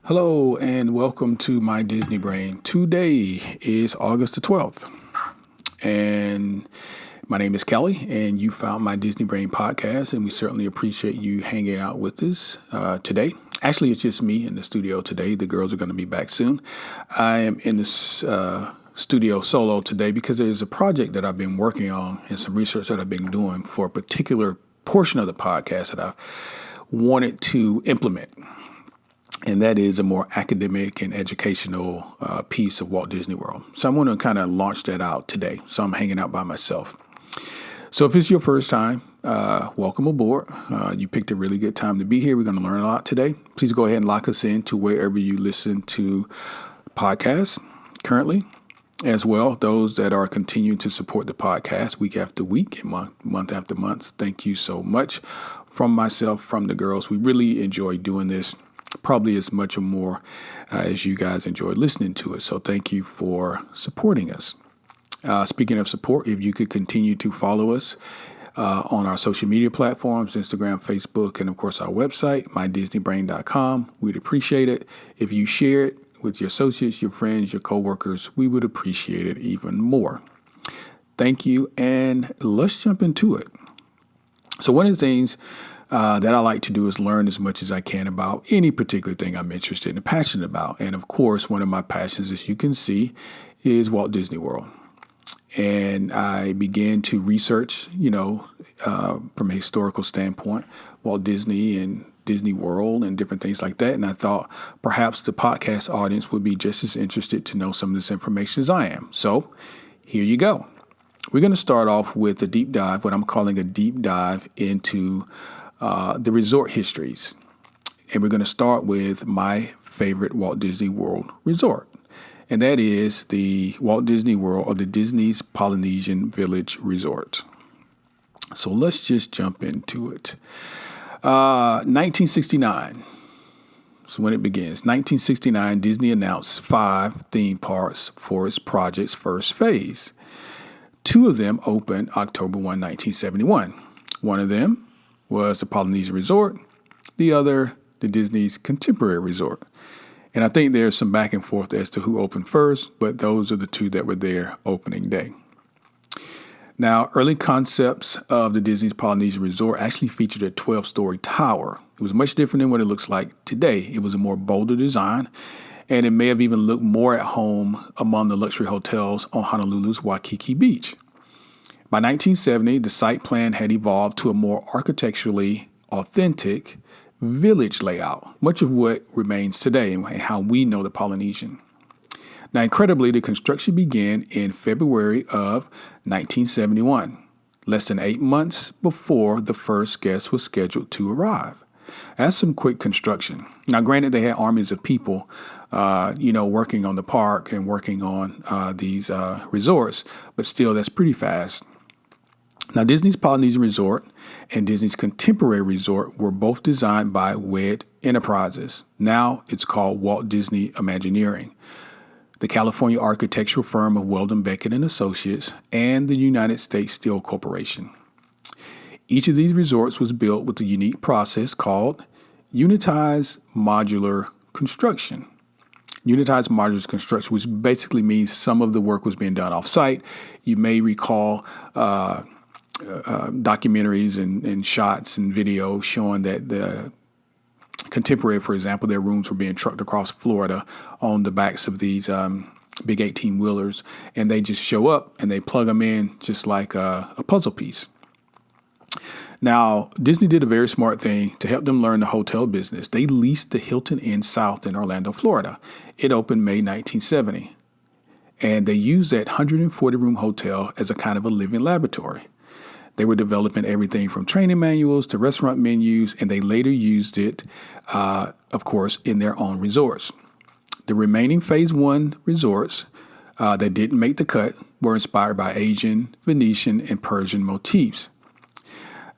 Hello and welcome to my Disney Brain. Today is August the 12th, and my name is Kelly, and you found my Disney Brain podcast, and we certainly appreciate you hanging out with us today. Actually, it's just me in the studio today. The girls are going to be back soon. I am in this studio solo today because there's a project that I've been working on and some research that I've been doing for a particular portion of the podcast that I wanted to implement. And that is a more academic and educational piece of Walt Disney World. So I'm going to kind of launch that out today. So I'm hanging out by myself. So if it's your first time, welcome aboard. You picked a really good time to be here. We're going to learn a lot today. Please go ahead and lock us in to wherever you listen to podcasts currently. As well, those that are continuing to support the podcast week after week and month after month. Thank you so much from myself, from the girls. We really enjoy doing this. Probably as much or more as you guys enjoy listening to it. So thank you for supporting us. Speaking of support, if you could continue to follow us on our social media platforms, Instagram, Facebook, and of course our website, mydisneybrain.com, we'd appreciate it. If you share it with your associates, your friends, your coworkers, we would appreciate it even more. Thank you, and let's jump into it. So one of the things that I like to do is learn as much as I can about any particular thing I'm interested and passionate about. And of course, one of my passions, as you can see, is Walt Disney World. And I began to research, from a historical standpoint, Walt Disney and Disney World and different things like that. And I thought perhaps the podcast audience would be just as interested to know some of this information as I am. So here you go. We're going to start off with a deep dive, what I'm calling a deep dive into the resort histories. And we're going to start with my favorite Walt Disney World resort. And that is the Walt Disney World, or the Disney's Polynesian Village Resort. So let's just jump into it. 1969. So when it begins, 1969, Disney announced 5 theme parks for its project's first phase. 2 of them opened October 1, 1971. One of them was the Polynesian Resort, the other, the Disney's Contemporary Resort. And I think there's some back and forth as to who opened first, but those are the 2 that were there opening day. Now, early concepts of the Disney's Polynesian Resort actually featured a 12-story tower. It was much different than what it looks like today. It was a more bolder design, and it may have even looked more at home among the luxury hotels on Honolulu's Waikiki Beach. By 1970, the site plan had evolved to a more architecturally authentic village layout, much of what remains today and how we know the Polynesian. Now, incredibly, the construction began in February of 1971, less than 8 months before the first guest was scheduled to arrive. That's some quick construction. Now, granted, they had armies of people, working on the park and working on these resorts, but still, that's pretty fast. Now, Disney's Polynesian Resort and Disney's Contemporary Resort were both designed by WED Enterprises. Now it's called Walt Disney Imagineering, the California architectural firm of Weldon Beckett and Associates, and the United States Steel Corporation. Each of these resorts was built with a unique process called unitized modular construction. Unitized modular construction, which basically means some of the work was being done off-site. You may recall documentaries and shots and video showing that the Contemporary, for example, their rooms were being trucked across Florida on the backs of these big 18-wheelers, and they just show up and they plug them in just like a puzzle piece. Now, Disney did a very smart thing to help them learn the hotel business. They leased the Hilton Inn South in Orlando, Florida. It opened May 1970, and they used that 140-room hotel as a kind of a living laboratory. They were developing everything from training manuals to restaurant menus, and they later used it, of course, in their own resorts. The remaining Phase 1 resorts that didn't make the cut were inspired by Asian, Venetian, and Persian motifs.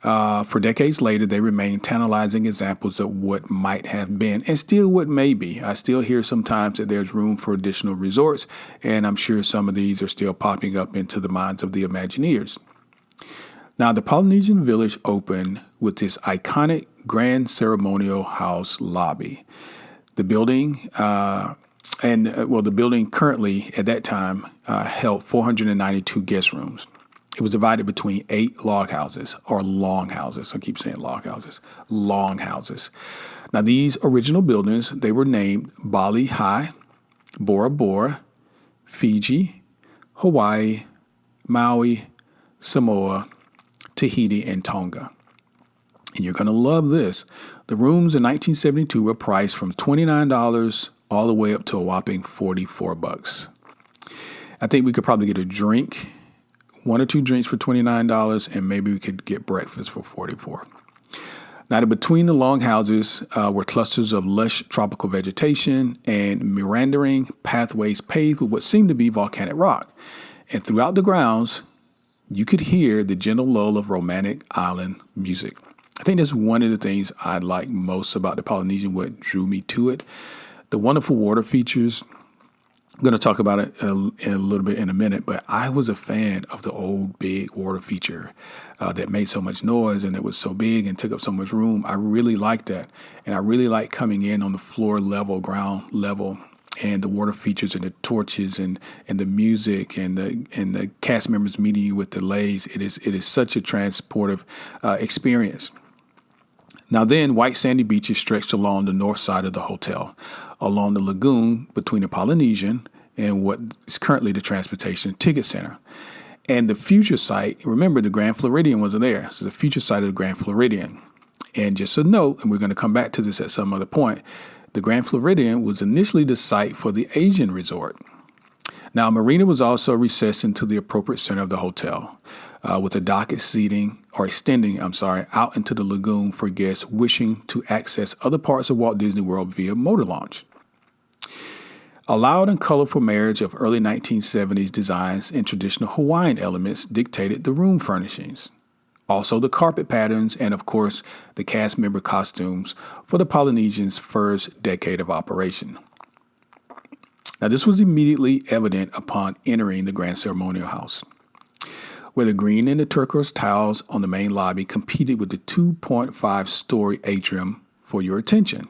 For decades later, they remain tantalizing examples of what might have been and still what may be. I still hear sometimes that there's room for additional resorts, and I'm sure some of these are still popping up into the minds of the Imagineers. Now, the Polynesian Village opened with this iconic Grand Ceremonial House lobby. The building, the building currently at that time held 492 guest rooms. It was divided between 8 log houses or longhouses. I keep saying log houses, longhouses. Now, these original buildings, they were named Bali High, Bora Bora, Fiji, Hawaii, Maui, Samoa, Tahiti, and Tonga. And you're going to love this. The rooms in 1972 were priced from $29 all the way up to a whopping $44. I think we could probably get a drink, 1 or 2 drinks for $29, and maybe we could get breakfast for $44. Now, between the longhouses were clusters of lush tropical vegetation and meandering pathways paved with what seemed to be volcanic rock. And throughout the grounds, you could hear the gentle lull of romantic island music. I think that's one of the things I like most about the Polynesian, what drew me to it. The wonderful water features. I'm going to talk about it in a little bit in a minute, but I was a fan of the old big water feature that made so much noise and it was so big and took up so much room. I really liked that. And I really liked coming in on the floor level, ground level, and the water features and the torches and the music and the cast members meeting you with the leis. It is such a transportive experience. Now then, white sandy beaches stretched along the north side of the hotel, along the lagoon between the Polynesian and what is currently the Transportation Ticket Center. And the future site, remember the Grand Floridian wasn't there. So the future site of the Grand Floridian. And just a note, and we're going to come back to this at some other point, the Grand Floridian was initially the site for the Asian resort. Now, a marina was also recessed into the appropriate center of the hotel, with a dock extending out into the lagoon for guests wishing to access other parts of Walt Disney World via motor launch. A loud and colorful marriage of early 1970s designs and traditional Hawaiian elements dictated the room furnishings. Also the carpet patterns and, of course, the cast member costumes for the Polynesian's first decade of operation. Now, this was immediately evident upon entering the Grand Ceremonial House, where the green and the turquoise tiles on the main lobby competed with the 2.5-story atrium for your attention.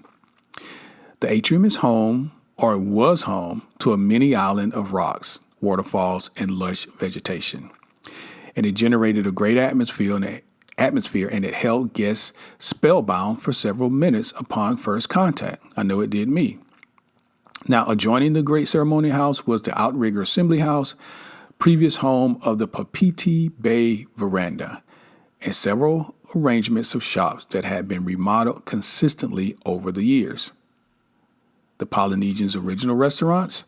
The atrium is home, or was home, to a mini island of rocks, waterfalls, and lush vegetation. And it generated a great atmosphere and it held guests spellbound for several minutes upon first contact. I know it did me. Now, adjoining the Great Ceremonial House was the Outrigger Assembly House, previous home of the Papiti Bay Veranda, and several arrangements of shops that had been remodeled consistently over the years. The Polynesian's original restaurants,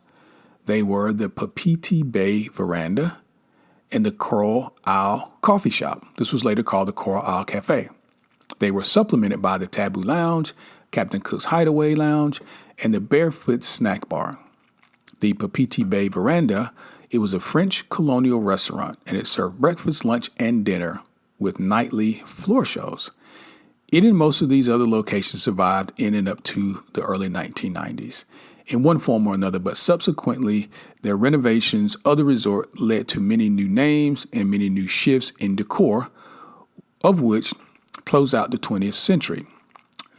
they were the Papiti Bay Veranda and the Coral Isle Coffee Shop. This was later called the Coral Isle Cafe. They were supplemented by the Taboo Lounge, Captain Cook's Hideaway Lounge, and the Barefoot Snack Bar. The Papiti Bay Veranda, it was a French colonial restaurant, and it served breakfast, lunch, and dinner with nightly floor shows. It and most of these other locations survived in and up to the early 1990s in one form or another, but subsequently their renovations of the resort led to many new names and many new shifts in decor, of which closed out the 20th century.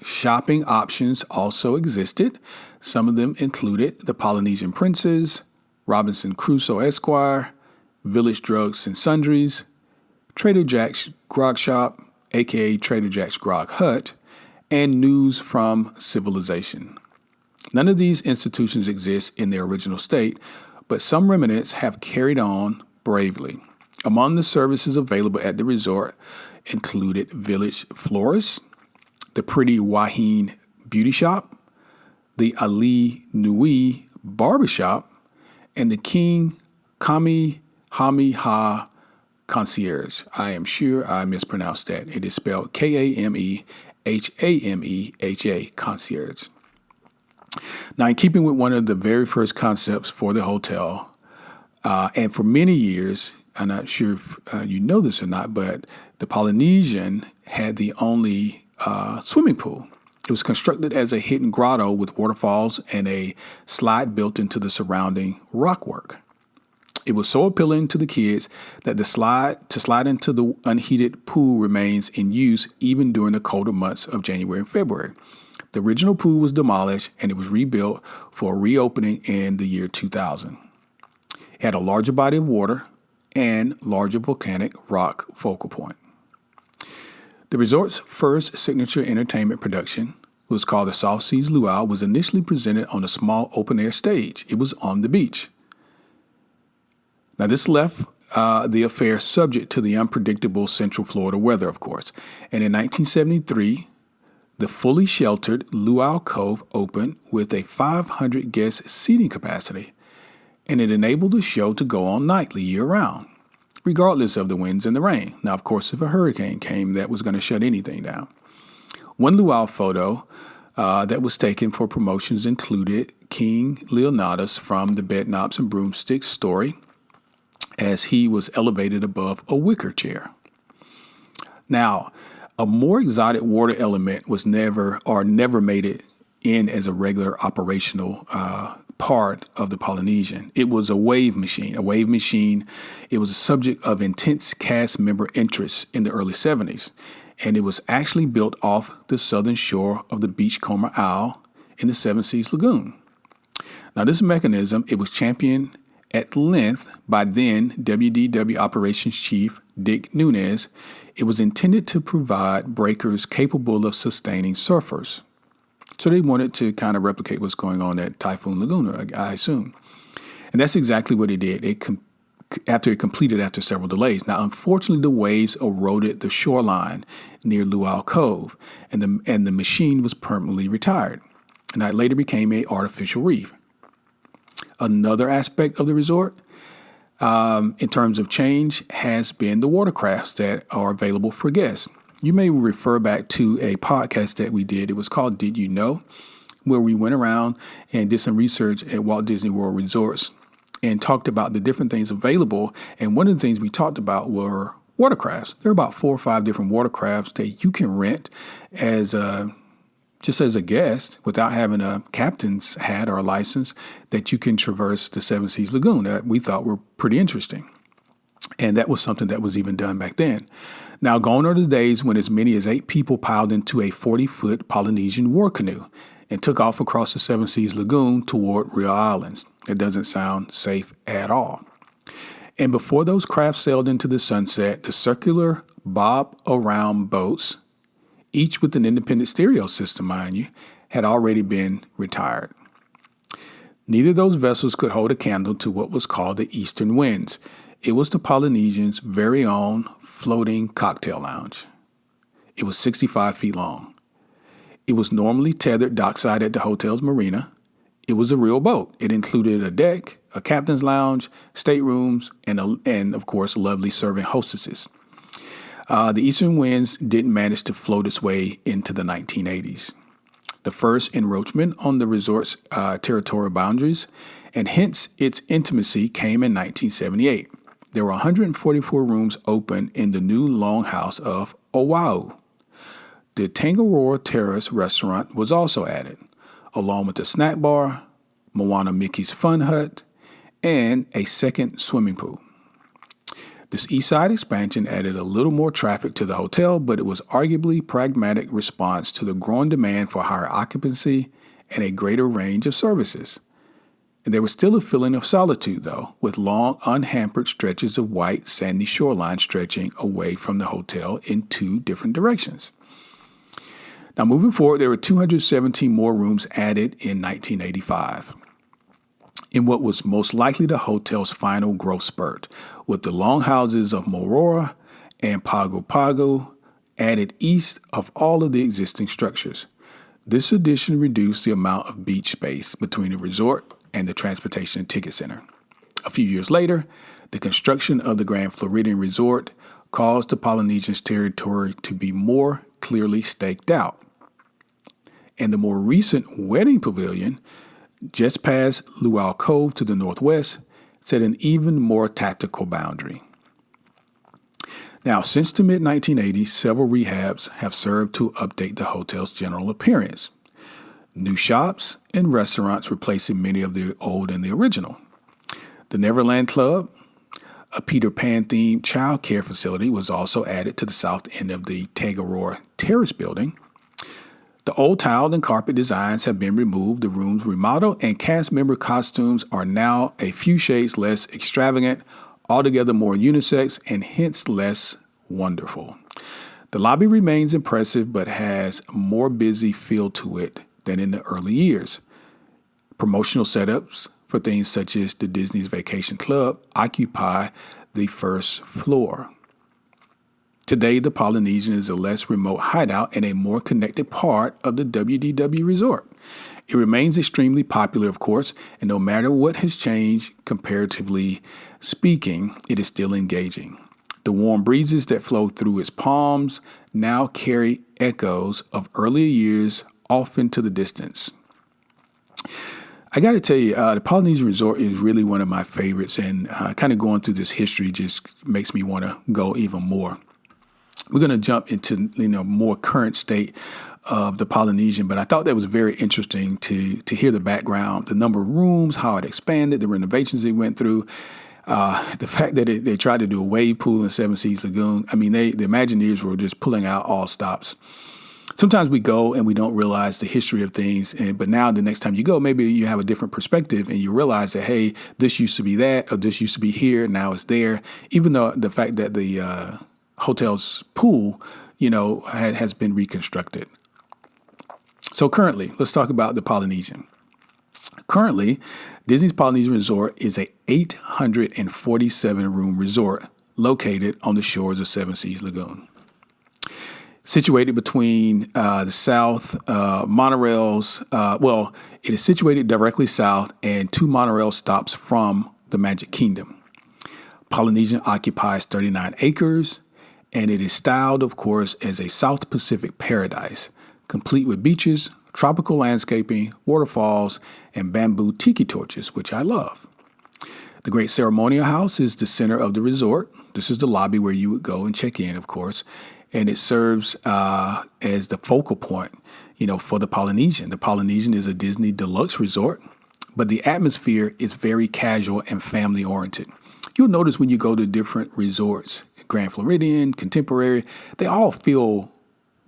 Shopping options also existed. Some of them included the Polynesian Princes, Robinson Crusoe Esquire, Village Drugs and Sundries, Trader Jack's Grog Shop, aka Trader Jack's Grog Hut, and News from Civilization. None of these institutions exist in their original state, but some remnants have carried on bravely. Among the services available at the resort included Village Florist, the Pretty Wahine Beauty Shop, the Ali Nui Barbershop, and the King Kamehameha Concierge. I am sure I mispronounced that. It is spelled Kamehameha Concierge. Now, in keeping with one of the very first concepts for the hotel, and for many years, I'm not sure if you know this or not, but the Polynesian had the only swimming pool. It was constructed as a hidden grotto with waterfalls and a slide built into the surrounding rockwork. It was so appealing to the kids that the slide into the unheated pool remains in use even during the colder months of January and February. The original pool was demolished and it was rebuilt for a reopening in the year 2000. It had a larger body of water and larger volcanic rock focal point. The resort's first signature entertainment production was called the South Seas Luau, was initially presented on a small open-air stage. It was on the beach. Now, this left the affair subject to the unpredictable Central Florida weather, of course. And in 1973, the fully sheltered Luau Cove opened with a 500-guest seating capacity, and it enabled the show to go on nightly year-round, regardless of the winds and the rain. Now, of course, if a hurricane came, that was going to shut anything down. One luau photo that was taken for promotions included King Leonidas from the Bedknobs and Broomsticks story as he was elevated above a wicker chair. Now, a more exotic water element was never made it in as a regular operational part of the Polynesian. It was a wave machine. It was a subject of intense cast member interest in the early 70s. And it was actually built off the southern shore of the Beachcomber Isle in the Seven Seas Lagoon. Now, this mechanism, it was championed at length by then WDW Operations Chief Dick Nunes. It was intended to provide breakers capable of sustaining surfers. So they wanted to kind of replicate what's going on at Typhoon Lagoon, I assume. And that's exactly what it did. After several delays. Now, unfortunately, the waves eroded the shoreline near Luau Cove, and the machine was permanently retired. And that later became an artificial reef. Another aspect of the resort, in terms of change, has been the watercrafts that are available for guests. You may refer back to a podcast that we did. It was called Did You Know?, where we went around and did some research at Walt Disney World Resorts and talked about the different things available. And one of the things we talked about were watercrafts. There are about 4 or 5 different watercrafts that you can rent just as a guest without having a captain's hat or a license, that you can traverse the Seven Seas Lagoon that we thought were pretty interesting. And that was something that was even done back then. Now, gone are the days when as many as 8 people piled into a 40-foot Polynesian war canoe and took off across the Seven Seas Lagoon toward Real Islands. It doesn't sound safe at all. And before those crafts sailed into the sunset, the circular bob-around boats, each with an independent stereo system, mind you, had already been retired. Neither of those vessels could hold a candle to what was called the Eastern Winds. It was the Polynesian's very own floating cocktail lounge. It was 65 feet long. It was normally tethered dockside at the hotel's marina. It was a real boat. It included a deck, a captain's lounge, staterooms, and of course, lovely serving hostesses. The Eastern Winds didn't manage to float its way into the 1980s. The first encroachment on the resort's territorial boundaries, and hence its intimacy, came in 1978. There were 144 rooms open in the new longhouse of Oahu. The Tangaroa Terrace restaurant was also added, along with a snack bar, Moana Mickey's Fun Hut, and a second swimming pool. This east side expansion added a little more traffic to the hotel, but it was arguably a pragmatic response to the growing demand for higher occupancy and a greater range of services. And there was still a feeling of solitude, though, with long, unhampered stretches of white, sandy shoreline stretching away from the hotel in 2 different directions. Now, moving forward, there were 217 more rooms added in 1985. In what was most likely the hotel's final growth spurt, with the longhouses of Moroa and Pago Pago added east of all of the existing structures. This addition reduced the amount of beach space between the resort and the Transportation and Ticket Center. A few years later, the construction of the Grand Floridian Resort caused the Polynesian's territory to be more clearly staked out. And the more recent wedding pavilion, just past Luau Cove to the northwest, set an even more tactical boundary. Now, since the mid-1980s, several rehabs have served to update the hotel's general appearance. New shops and restaurants replacing many of the old and the original. The Neverland Club, a Peter Pan-themed child care facility, was also added to the south end of the Tangaroa Terrace building. The old tile and carpet designs have been removed, the rooms remodeled, and cast member costumes are now a few shades less extravagant, altogether more unisex, and hence less wonderful. The lobby remains impressive but has a more busy feel to it than in the early years. Promotional setups for things such as the Disney's Vacation Club occupy the first floor. Today, the Polynesian is a less remote hideout and a more connected part of the WDW resort. It remains extremely popular, of course, and no matter what has changed, comparatively speaking, it is still engaging. The warm breezes that flow through its palms now carry echoes of earlier years off into the distance. I got to tell you, the Polynesian Resort is really one of my favorites, and kind of going through this history just makes me want to go even more. We're going to jump into more current state of the Polynesian, but I thought that was very interesting to hear the background, the number of rooms, how it expanded, the renovations it went through, the fact that they tried to do a wave pool in Seven Seas Lagoon. I mean, the Imagineers were just pulling out all stops. Sometimes we go and we don't realize the history of things, but now the next time you go, maybe you have a different perspective and you realize that, hey, this used to be that, or this used to be here, now it's there, even though the fact that the hotel's pool, has been reconstructed. So currently, let's talk about the Polynesian. Currently, Disney's Polynesian Resort is a 847-room resort located on the shores of Seven Seas Lagoon. Situated between the south monorails, it is situated directly south and 2 monorail stops from the Magic Kingdom. Polynesian occupies 39 acres, and it is styled, of course, as a South Pacific paradise, complete with beaches, tropical landscaping, waterfalls, and bamboo tiki torches, which I love. The Great Ceremonial House is the center of the resort. This is the lobby where you would go and check in, of course, and it serves as the focal point, for the Polynesian. The Polynesian is a Disney Deluxe resort, but the atmosphere is very casual and family-oriented. You'll notice when you go to different resorts, Grand Floridian, Contemporary, they all feel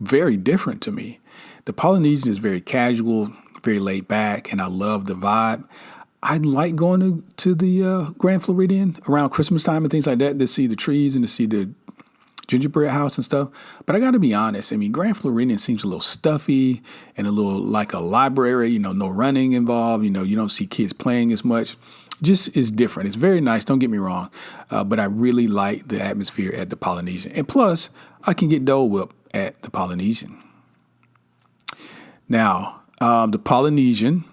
very different to me. The Polynesian is very casual, very laid back, and I love the vibe. I like going to the Grand Floridian around Christmas time and things like that to see the trees and to see the gingerbread house and stuff. But I got to be honest. I mean, Grand Floridian seems a little stuffy and a little like a library, no running involved. You don't see kids playing as much. Just is different. It's very nice. Don't get me wrong. But I really like the atmosphere at the Polynesian. And plus, I can get Dole Whip at the Polynesian. Now, the Polynesian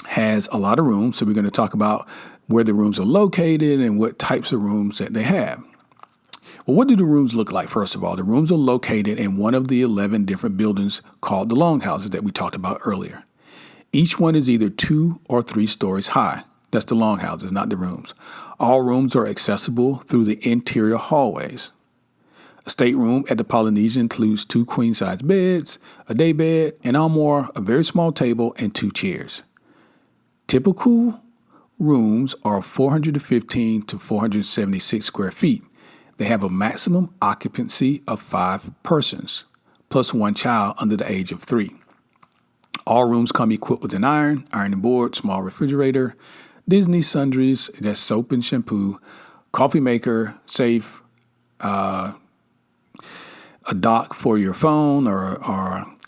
has a lot of rooms. So we're going to talk about where the rooms are located and what types of rooms that they have. Well, what do the rooms look like? First of all, the rooms are located in one of the 11 different buildings called the longhouses that we talked about earlier. Each one is either 2 or 3 stories high. That's the longhouses, not the rooms. All rooms are accessible through the interior hallways. A stateroom at the Polynesian includes 2 queen-size beds, a day bed, an armoire, a very small table, and 2 chairs. Typical rooms are 415 to 476 square feet. They have a maximum occupancy of 5 persons, plus 1 child under the age of 3. All rooms come equipped with an ironing board, small refrigerator, Disney sundries, that's soap and shampoo, coffee maker, safe, a dock for your phone or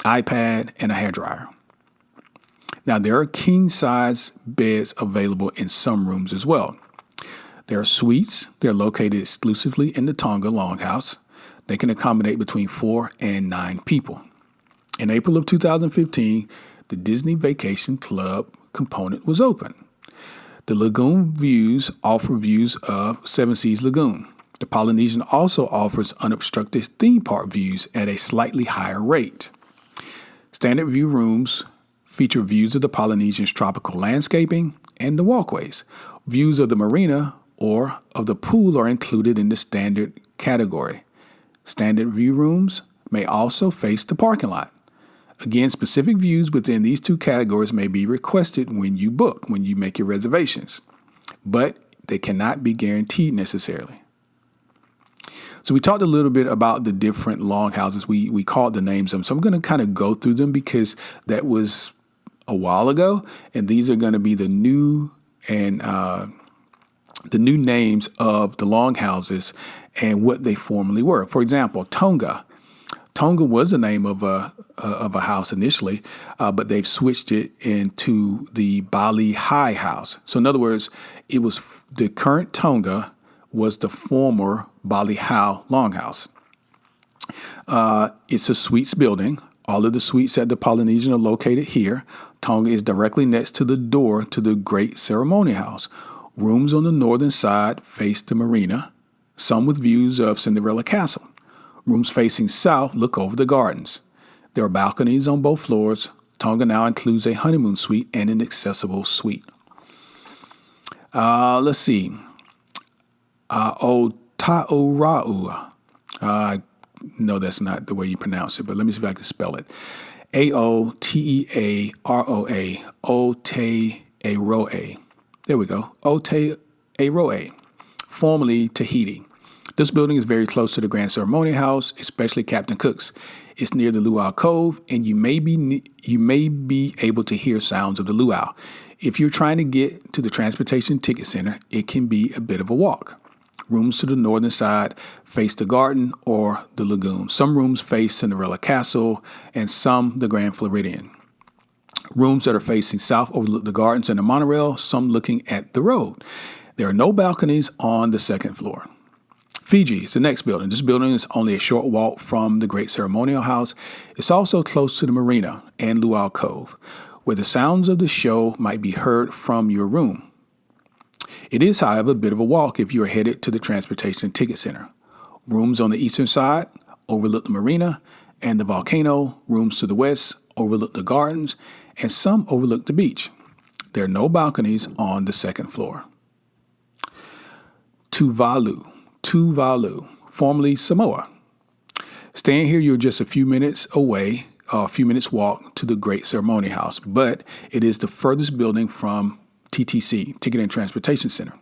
iPad, and a hairdryer. Now, there are king-size beds available in some rooms as well. There are suites. They're located exclusively in the Tonga Longhouse. They can accommodate between 4 and 9 people. In April of 2015, the Disney Vacation Club component was open. The lagoon views offer views of Seven Seas Lagoon. The Polynesian also offers unobstructed theme park views at a slightly higher rate. Standard view rooms feature views of the Polynesian's tropical landscaping and the walkways. Views of the marina or of the pool are included in the standard category. Standard view rooms may also face the parking lot. Again, specific views within these 2 categories may be requested when you book, when you make your reservations, but they cannot be guaranteed necessarily. So we talked a little bit about the different longhouses. We called the names of them. So I'm going to kind of go through them because that was a while ago, and these are going to be the new names of the longhouses and what they formerly were. For example, Tonga. Tonga was the name of a house initially, but they've switched it into the Bali High House. So in other words, it was the current Tonga was the former Bali High Longhouse. It's a suites building. All of the suites at the Polynesian are located here. Tonga is directly next to the door to the Great Ceremony House. Rooms on the northern side face the marina, some with views of Cinderella Castle. Rooms facing south look over the gardens. There are balconies on both floors. Tonga now includes a honeymoon suite and an accessible suite. Let's see. Otaora'u. No, that's not the way you pronounce it, but let me see if I can spell it. Aotearoa. Otearoa. There we go. Otearoa. Formerly Tahiti. This building is very close to the Grand Ceremony House, especially Captain Cook's. It's near the Luau Cove, and you may be able to hear sounds of the luau. If you're trying to get to the Transportation Ticket Center, it can be a bit of a walk. Rooms to the northern side face the garden or the lagoon. Some rooms face Cinderella Castle and some the Grand Floridian. Rooms that are facing south overlook the gardens and the monorail, some looking at the road. There are no balconies on the second floor. Fiji is the next building. This building is only a short walk from the Great Ceremonial House. It's also close to the marina and Luau Cove, where the sounds of the show might be heard from your room. It is, however, a bit of a walk if you are headed to the Transportation Ticket Center. Rooms on the eastern side overlook the marina and the volcano. Rooms to the west overlook the gardens, and some overlook the beach. There are no balconies on the second floor. Tuvalu, formerly Samoa. Staying here, you're just a few minutes away, a few minutes walk to the Great Ceremony House, but it is the furthest building from TTC, Ticket and Transportation Center.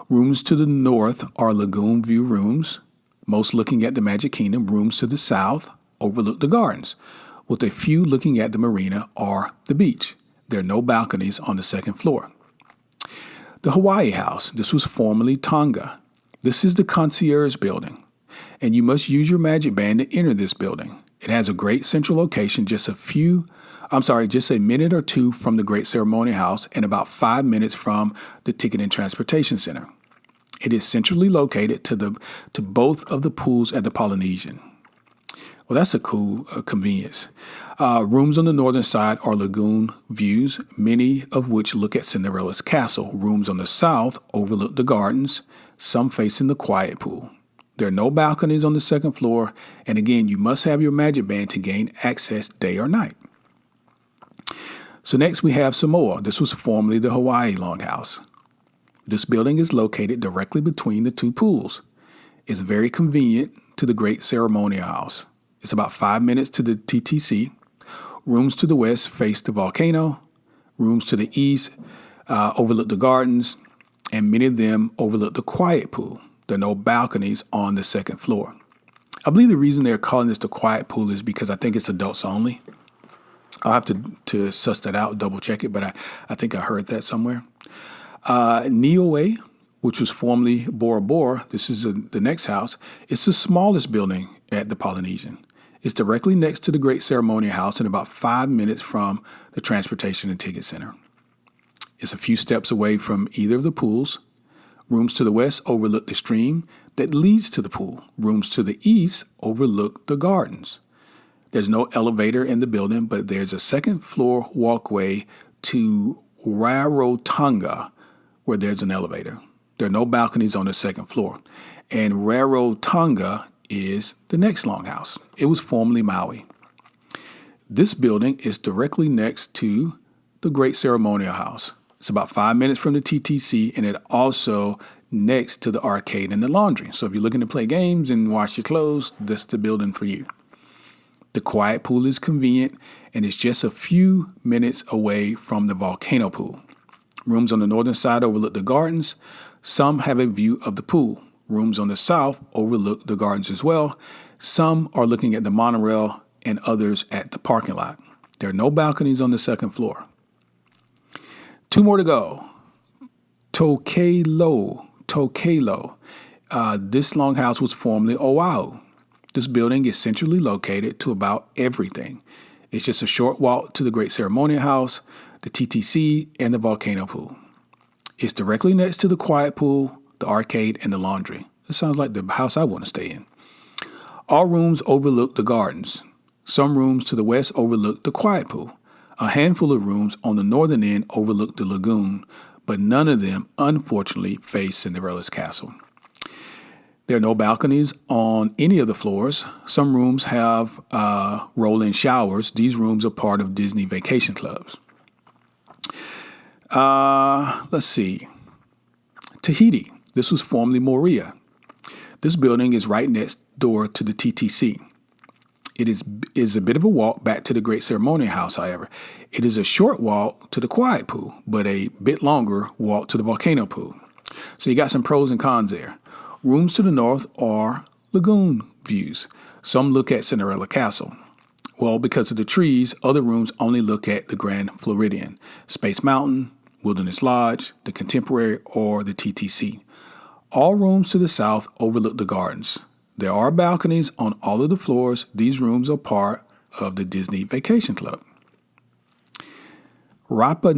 Rooms to the north are lagoon view rooms, most looking at the Magic Kingdom. Rooms to the south overlook the gardens, with a few looking at the marina or the beach. There are no balconies on the second floor. The Hawaii House. This was formerly Tonga. This is the concierge building, and you must use your Magic Band to enter this building. It has a great central location, just a minute or two from the Great Ceremony House and about 5 minutes from the Ticket and Transportation Center. It is centrally located to both of the pools at the Polynesian. Well, that's a cool convenience. Rooms on the northern side are lagoon views, many of which look at Cinderella's castle. Rooms on the south overlook the gardens, some facing the quiet pool. There are no balconies on the second floor, and again, you must have your Magic Band to gain access day or night. So next we have Samoa. This was formerly the Hawaii Longhouse. This building is located directly between the two pools. It's very convenient to the Great Ceremonial House. It's about 5 minutes to the TTC. Rooms to the west face the volcano. Rooms to the east overlook the gardens, and many of them overlook the quiet pool. There are no balconies on the second floor. I believe the reason they're calling this the quiet pool is because I think it's adults only. I'll have to suss that out, double check it, but I think I heard that somewhere. Niue, which was formerly Bora Bora, this is the next house. It's the smallest building at the Polynesian. It's directly next to the Great Ceremonial House and about 5 minutes from the Transportation and Ticket Center. It's a few steps away from either of the pools. Rooms to the west overlook the stream that leads to the pool. Rooms to the east overlook the gardens. There's no elevator in the building, but there's a second floor walkway to Rarotonga where there's an elevator. There are no balconies on the second floor. And Rarotonga is the next longhouse. It was formerly Maui. This building is directly next to the Great Ceremonial House. It's about 5 minutes from the TTC, and it also next to the arcade and the laundry. So if you're looking to play games and wash your clothes, this is the building for you. The quiet pool is convenient, and it's just a few minutes away from the volcano pool. Rooms on the northern side overlook the gardens. Some have a view of the pool. Rooms on the south overlook the gardens as well. Some are looking at the monorail and others at the parking lot. There are no balconies on the second floor. 2 more to go. Tokelo. This longhouse was formerly Oahu. This building is centrally located to about everything. It's just a short walk to the Great Ceremonial House, the TTC, and the volcano pool. It's directly next to the quiet pool, the arcade, and the laundry. This sounds like the house I want to stay in. All rooms overlook the gardens. Some rooms to the west overlook the quiet pool. A handful of rooms on the northern end overlook the lagoon, but none of them, unfortunately, face Cinderella's castle. There are no balconies on any of the floors. Some rooms have roll-in showers. These rooms are part of Disney vacation clubs. Let's see. Tahiti. This was formerly Moorea. This building is right next door to the TTC. It is a bit of a walk back to the Great Ceremonial House, however. It is a short walk to the quiet pool, but a bit longer walk to the volcano pool. So you got some pros and cons there. Rooms to the north are lagoon views. Some look at Cinderella Castle. Well, because of the trees, other rooms only look at the Grand Floridian, Space Mountain, Wilderness Lodge, the Contemporary, or the TTC. All rooms to the south overlook the gardens. There are balconies on all of the floors. These rooms are part of the Disney Vacation Club. Rapa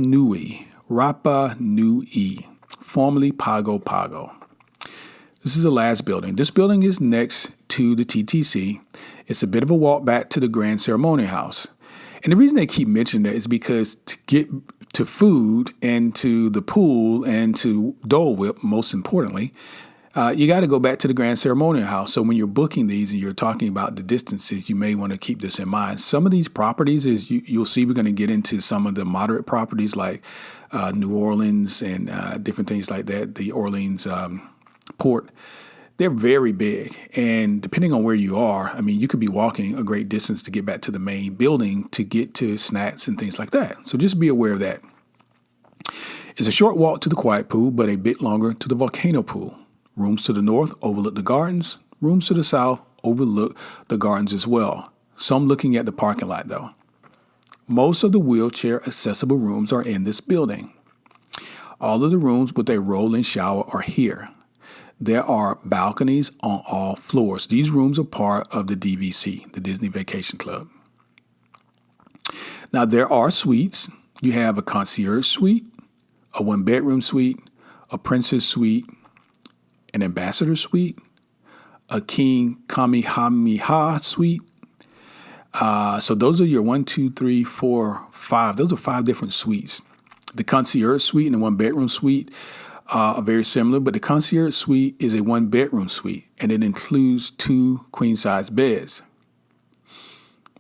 Nui, formerly Pago Pago. This is the last building. This building is next to the TTC. It's a bit of a walk back to the Grand Ceremonial House. And the reason they keep mentioning that is because to get to food and to the pool and to Dole Whip, most importantly, you got to go back to the Grand Ceremonial House. So when you're booking these and you're talking about the distances, you may want to keep this in mind. Some of these properties, as you'll see, we're going to get into some of the moderate properties like New Orleans and different things like that, the Orleans port. They're very big. And depending on where you are, I mean, you could be walking a great distance to get back to the main building to get to snacks and things like that. So just be aware of that. It's a short walk to the quiet pool, but a bit longer to the volcano pool. Rooms to the north overlook the gardens. Rooms to the south overlook the gardens as well. Some looking at the parking lot, though. Most of the wheelchair accessible rooms are in this building. All of the rooms with a roll-in shower are here. There are balconies on all floors. These rooms are part of the DVC, the Disney Vacation Club. Now, there are suites. You have a concierge suite, a one-bedroom suite, a princess suite, an ambassador suite, a king Kamehameha suite. So those are your 1, 2, 3, 4, 5. Those are 5 different suites. The concierge suite and the one-bedroom suite are very similar, but the concierge suite is a one-bedroom suite, and it includes 2 queen-size beds.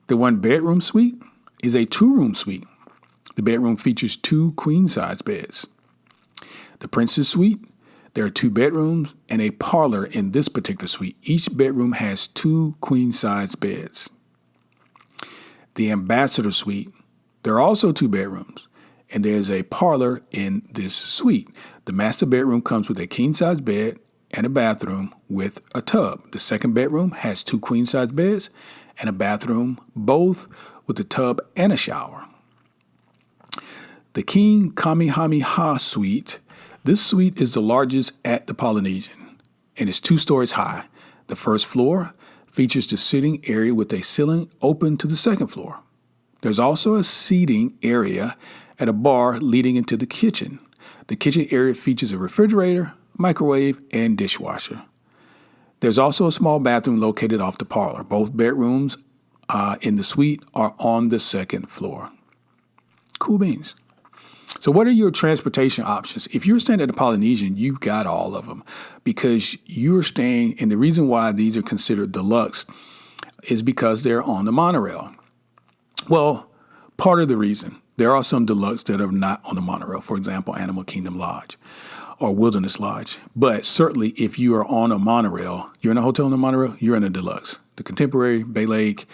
The one-bedroom suite is a 2-room suite. The bedroom features 2 queen-size beds. The princess suite, there are 2 bedrooms and a parlor in this particular suite. Each bedroom has 2 queen-size beds. The ambassador suite, there are also 2 bedrooms, and there's a parlor in this suite. The master bedroom comes with a king-size bed and a bathroom with a tub. The second bedroom has 2 queen-size beds and a bathroom, both with a tub and a shower. The King Kamehameha suite, this suite is the largest at the Polynesian, and it's 2 stories high. The first floor features the sitting area with a ceiling open to the second floor. There's also a seating area at a bar leading into the kitchen. The kitchen area features a refrigerator, microwave, and dishwasher. There's also a small bathroom located off the parlor. Both bedrooms in the suite are on the second floor. Cool beans. So what are your transportation options? If you're staying at the Polynesian, you've got all of them because you're staying, and the reason why these are considered deluxe is because they're on the monorail. Well, part of the reason. There are some deluxe that are not on the monorail, for example, Animal Kingdom Lodge or Wilderness Lodge. But certainly if you are on a monorail, you're in a hotel on the monorail, you're in a deluxe. The Contemporary, Bay Lake,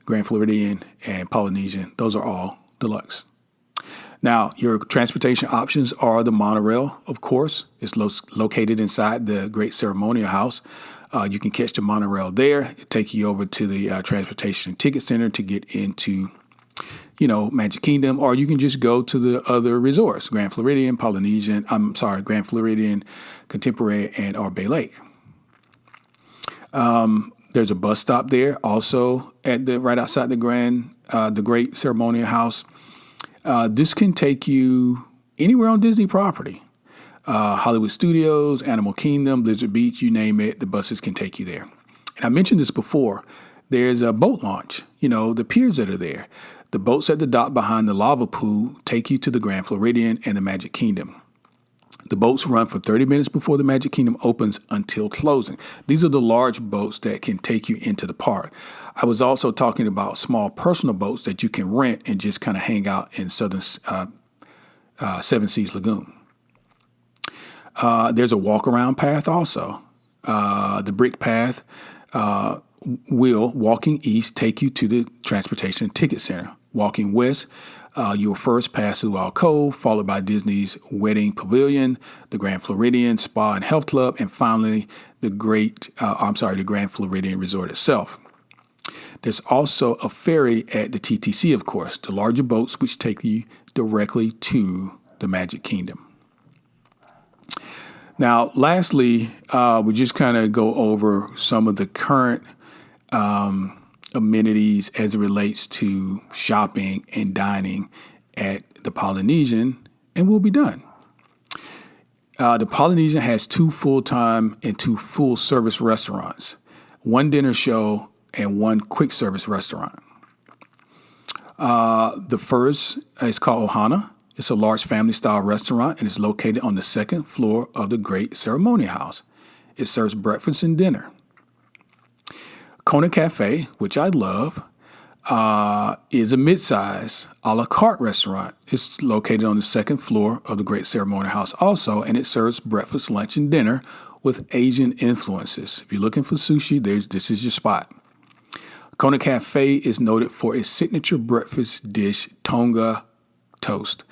Grand Floridian, and Polynesian, those are all deluxe. Now, your transportation options are the monorail, of course. It's located inside the Great Ceremonial House. You can catch the monorail there. It'll take you over to the Transportation Ticket Center to get into, Magic Kingdom, or you can just go to the other resorts, Grand Floridian, Grand Floridian, Contemporary, and or Bay Lake. There's a bus stop there also right outside the Great Ceremonial House. This can take you anywhere on Disney property. Hollywood Studios, Animal Kingdom, Blizzard Beach, you name it, the buses can take you there. And I mentioned this before. There's a boat launch, the piers that are there. The boats at the dock behind the lava pool take you to the Grand Floridian and the Magic Kingdom. The boats run for 30 minutes before the Magic Kingdom opens until closing. These are the large boats that can take you into the park. I was also talking about small personal boats that you can rent and just kind of hang out in Southern Seven Seas Lagoon. There's a walk-around path also. The brick path will, walking east, take you to the Transportation Ticket Center. Walking west, you'll first pass through Cove, followed by Disney's Wedding Pavilion, the Grand Floridian Spa and Health Club, and finally the Grand Floridian Resort itself. There's also a ferry at the TTC, of course, the larger boats which take you directly to the Magic Kingdom. Now, lastly, we just kind of go over some of the current amenities as it relates to shopping and dining at the Polynesian, and we'll be done. The Polynesian has 2 full-time and 2 full-service restaurants, 1 dinner show, and 1 quick-service restaurant. The first is called Ohana. It's a large family-style restaurant, and it's located on the 2nd floor of the Great Ceremonial House. It serves breakfast and dinner. Kona Cafe, which I love, is a mid-size a la carte restaurant. It's located on the 2nd floor of the Great Ceremonial House also, and it serves breakfast, lunch, and dinner with Asian influences. If you're looking for sushi, this is your spot. Kona Cafe is noted for its signature breakfast dish, Tonga toast.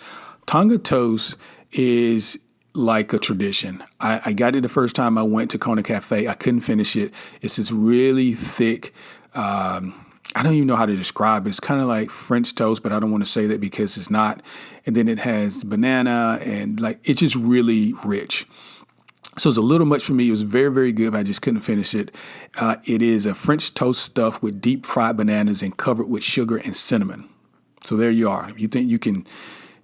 Tonga toast is like a tradition. I got it the first time I went to Kona Cafe. I couldn't finish it. It's this really thick, I don't even know how to describe it. It's kind of like French toast, but I don't want to say that because it's not. And then it has banana and it's just really rich. So it's a little much for me. It was very, very good, but I just couldn't finish it. It is a French toast stuffed with deep fried bananas and covered with sugar and cinnamon. So there you are. If you think you can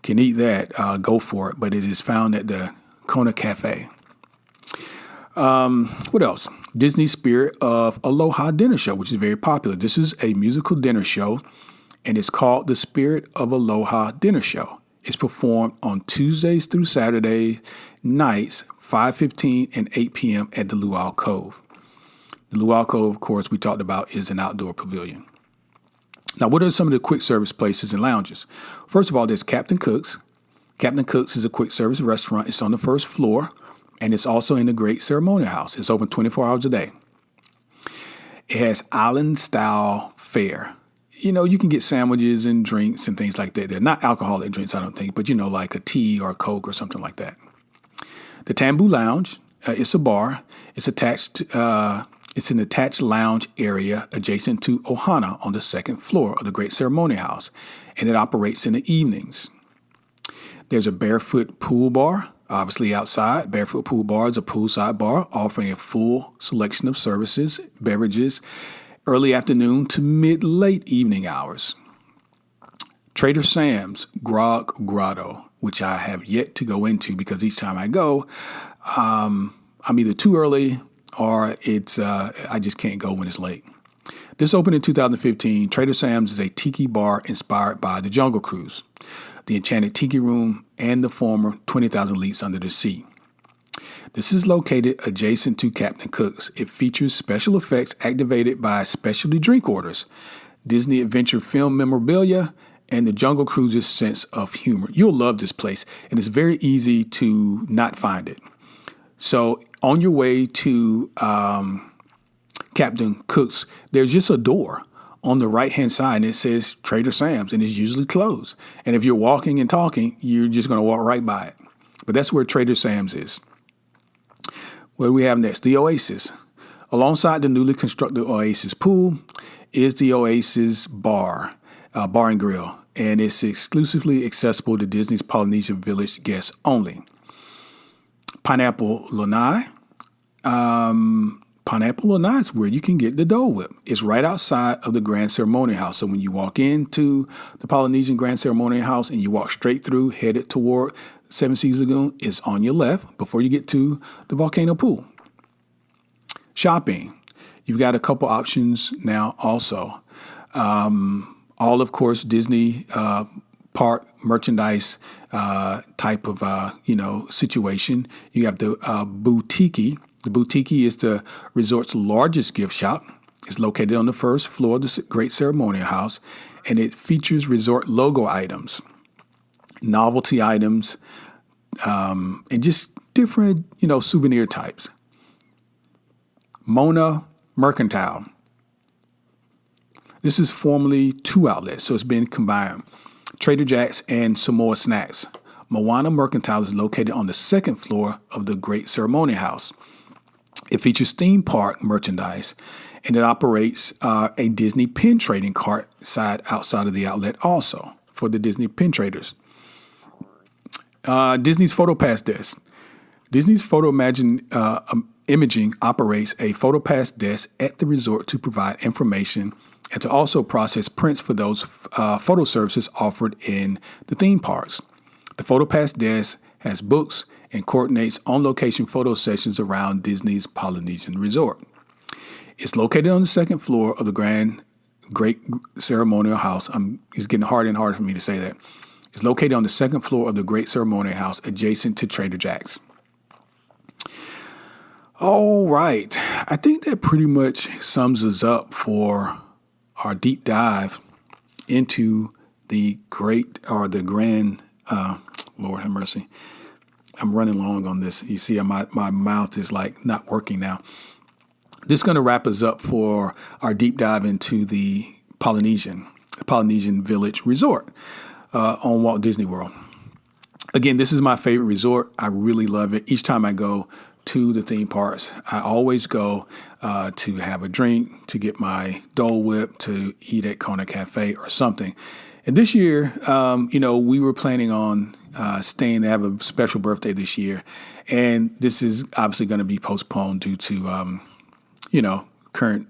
eat that, go for it. But it is found at the Kona Cafe. What else? Disney Spirit of Aloha dinner show, which is very popular. This is a musical dinner show, and it's called the Spirit of Aloha dinner show. It's performed on Tuesdays through Saturday nights, 5:15 and 8 p.m. at the Luau Cove. The Luau Cove, of course, we talked about, is an outdoor pavilion. Now, what are some of the quick service places and lounges? First of all, there's Captain Cook's. Captain Cook's is a quick service restaurant. It's on the 1st floor, and it's also in the Great Ceremonial House. It's open 24 hours a day. It has island-style fare. You can get sandwiches and drinks and things like that. They're not alcoholic drinks, I don't think, but, like a tea or a Coke or something like that. The Tambu Lounge, it's a bar. It's attached. It's an attached lounge area adjacent to Ohana on the 2nd floor of the Great Ceremonial House, and it operates in the evenings. There's a Barefoot Pool Bar, obviously outside. Barefoot Pool Bar is a poolside bar offering a full selection of services, beverages, early afternoon to mid-late evening hours. Trader Sam's Grog Grotto, which I have yet to go into because each time I go, I'm either too early or I just can't go when it's late. This opened in 2015. Trader Sam's is a tiki bar inspired by the Jungle Cruise, the Enchanted Tiki Room, and the former 20,000 Leagues Under the Sea. This is located adjacent to Captain Cook's. It features special effects activated by specialty drink orders, Disney Adventure film memorabilia, and the Jungle Cruise's sense of humor. You'll love this place, and it's very easy to not find it. So on your way to Captain Cook's, there's just a door on the right-hand side, it says Trader Sam's, and it's usually closed. And if you're walking and talking, you're just going to walk right by it. But that's where Trader Sam's is. What do we have next? The Oasis. Alongside the newly constructed Oasis pool is the Oasis bar and grill, and it's exclusively accessible to Disney's Polynesian Village guests only. Pineapple Lanai. Pineapple Lanai is where you can get the Dole Whip. It's right outside of the Grand Ceremonial House. So when you walk into the Polynesian Grand Ceremonial House and you walk straight through, headed toward Seven Seas Lagoon, it's on your left before you get to the volcano pool. Shopping. You've got a couple options now also. All, of course, Disney park merchandise type of, situation. You have the Boutique. The Boutique is the resort's largest gift shop. It's located on the first floor of the Great Ceremonial House, and it features resort logo items, novelty items, and just different, souvenir types. Mona Mercantile. This is formerly two outlets, so it's been combined. Trader Jack's and Samoa Snacks. Moana Mercantile is located on the second floor of the Great Ceremonial House. It features theme park merchandise, and it operates a Disney pin trading cart side outside of the outlet also for the Disney pin traders. Disney's PhotoPass Desk. Disney's Imaging operates a PhotoPass desk at the resort to provide information and to also process prints for those photo services offered in the theme parks. The PhotoPass desk has books and coordinates on-location photo sessions around Disney's Polynesian Resort. It's located on the second floor of the Great Ceremonial House. It's getting harder and harder for me to say that. It's located on the second floor of the Great Ceremonial House, adjacent to Trader Jack's. All right. I think that pretty much sums us up for our deep dive into the grand, Lord have mercy. I'm running long on this. You see, my mouth is like not working now. This is going to wrap us up for our deep dive into the Polynesian Village Resort on Walt Disney World. Again, this is my favorite resort. I really love it. Each time I go to the theme parks, I always go to have a drink, to get my Dole Whip, to eat at Kona Cafe or something. And this year, we were planning on staying. They have a special birthday this year, and this is obviously going to be postponed due to, current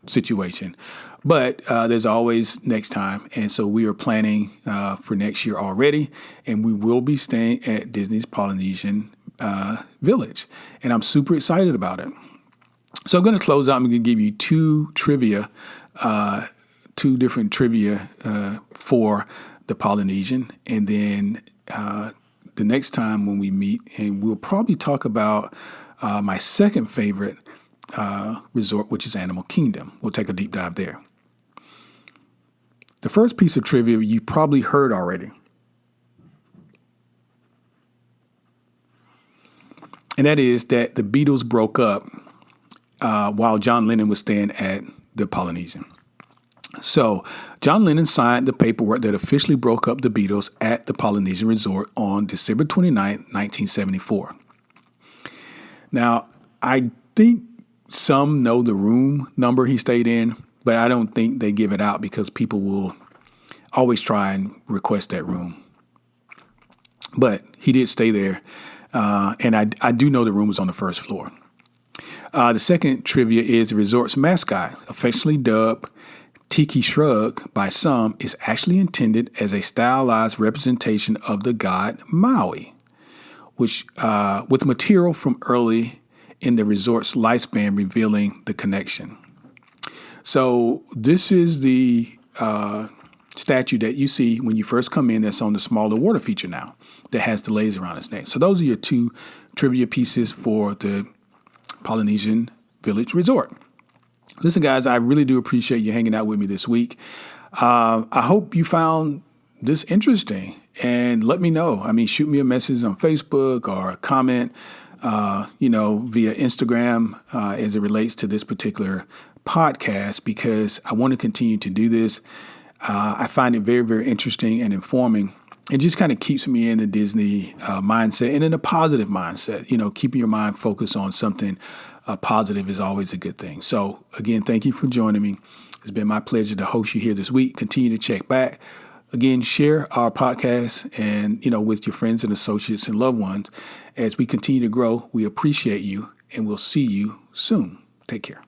situation. But there's always next time, and so we are planning for next year already, and we will be staying at Disney's Polynesian Village, and I'm super excited about it. So I'm going to close out. I'm going to give you two different trivia for the Polynesian, and then the next time when we meet, and we'll probably talk about my second favorite resort, which is Animal Kingdom. We'll take a deep dive there. The first piece of trivia you probably heard already, and that is that the Beatles broke up while John Lennon was staying at the Polynesian. So John Lennon signed the paperwork that officially broke up the Beatles at the Polynesian Resort on December 29, 1974. Now, I think some know the room number he stayed in, but I don't think they give it out because people will always try and request that room. But he did stay there, and I do know the room was on the first floor. The second trivia is the resort's mascot, affectionately dubbed Tiki Shrug by some, is actually intended as a stylized representation of the god Maui, which with material from early in the resort's lifespan, revealing the connection. So this is the statue that you see when you first come in that's on the smaller water feature now that has the laser around its neck. So those are your two trivia pieces for the Polynesian Village Resort. Listen, guys, I really do appreciate you hanging out with me this week. I hope you found this interesting, and let me know. I mean, shoot me a message on Facebook or a comment, via Instagram as it relates to this particular podcast because I want to continue to do this. I find it very, very interesting and informing. It just kind of keeps me in the Disney mindset and in a positive mindset. Keeping your mind focused on something positive is always a good thing. So again, thank you for joining me. It's been my pleasure to host you here this week. Continue to check back. Again, share our podcast and, with your friends and associates and loved ones as we continue to grow. We appreciate you and we'll see you soon. Take care.